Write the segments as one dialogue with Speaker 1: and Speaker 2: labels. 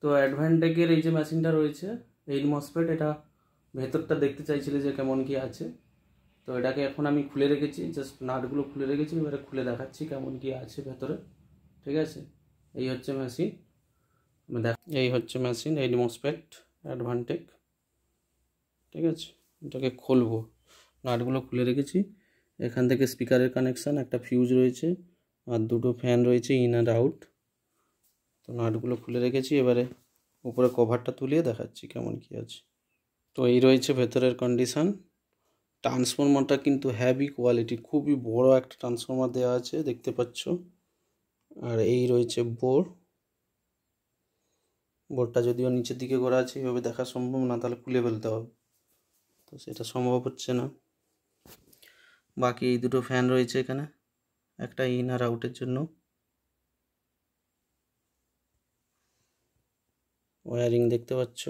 Speaker 1: তো অ্যাডভান্টেকের এই যে মেশিনটা রয়েছে 8 মসফেট, এটা ভেতরটা দেখতে চাইছিলে যে কেমন কি আছে। তো এটাকে এখন আমি খুলে রেখেছি, জাস্ট নাটগুলো খুলে রেখেছি, এবারে খুলে দেখাচ্ছি কেমন কি আছে ভেতরে। ঠিক আছে, এই হচ্ছে মেশিন, এই হচ্ছে মেশিন 8 মসফেট অ্যাডভান্টেক। ঠিক আছে, এটাকে খুলবো, নাটগুলো খুলে রেখেছি। এখান থেকে স্পিকারের কানেকশান, একটা ফিউজ রয়েছে আর দুটো ফ্যান রয়েছে ইন আর আউট। তো নাটগুলো খুলে রেখেছি, এবারে উপরে কভারটা তুলিয়ে দেখাচ্ছি কেমন কি আছে। তো এই রয়েছে ভেতরের কন্ডিশান। ট্রান্সফরমারটা কিন্তু হ্যাভি কোয়ালিটি, খুবই বড় একটা ট্রান্সফরমার দেওয়া আছে দেখতে পাচ্ছ। আর এই রয়েছে বোর্ডটা যদিও নিচের দিকে করা আছে, এইভাবে দেখা সম্ভব না, তাহলে খুলে ফেলতে হবে, তো সেটা সম্ভব হচ্ছে না। বাকি এই দুটো ফ্যান রয়েছে এখানে, একটা ইন আর আউটের জন্য। ওয়্যারিং দেখতে পাচ্ছ।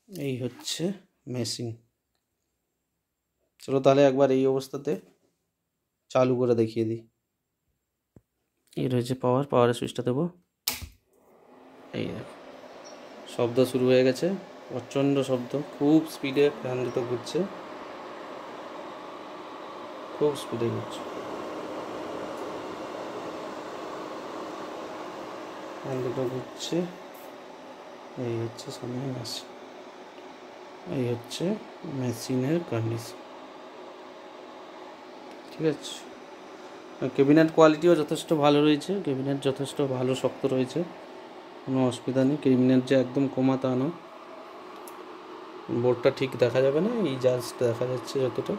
Speaker 1: এই হচ্ছে মেশিন। চলো তাহলে একবার এই অবস্থাতে চালু করে দেখিয়ে দিই। এই রয়েছে পাওয়ারের সুইচটা দেবো। এই দেখো শব্দ শুরু হয়ে গেছে, প্রচণ্ড শব্দ, খুব স্পিডে ফ্যান দুটো ঘুরছে, খুব স্পিডে ঘুরছে ফ্যান দুটো ঘুরছে। এই হচ্ছে সামনে মেশিন, এই হচ্ছে মেশিনের কন্ডিশন। ঠিক আছে, ক্যাবিনেট কোয়ালিটিও যথেষ্ট ভালো রয়েছে, ক্যাবিনেট যথেষ্ট ভালো শক্ত রয়েছে, কোনো অসুবিধা নেই। ক্যাবিনেট যে একদম কমা তা না, বোর্ডটা ঠিক দেখা যাবে না, এই জাস্ট দেখা যাচ্ছে যতটা।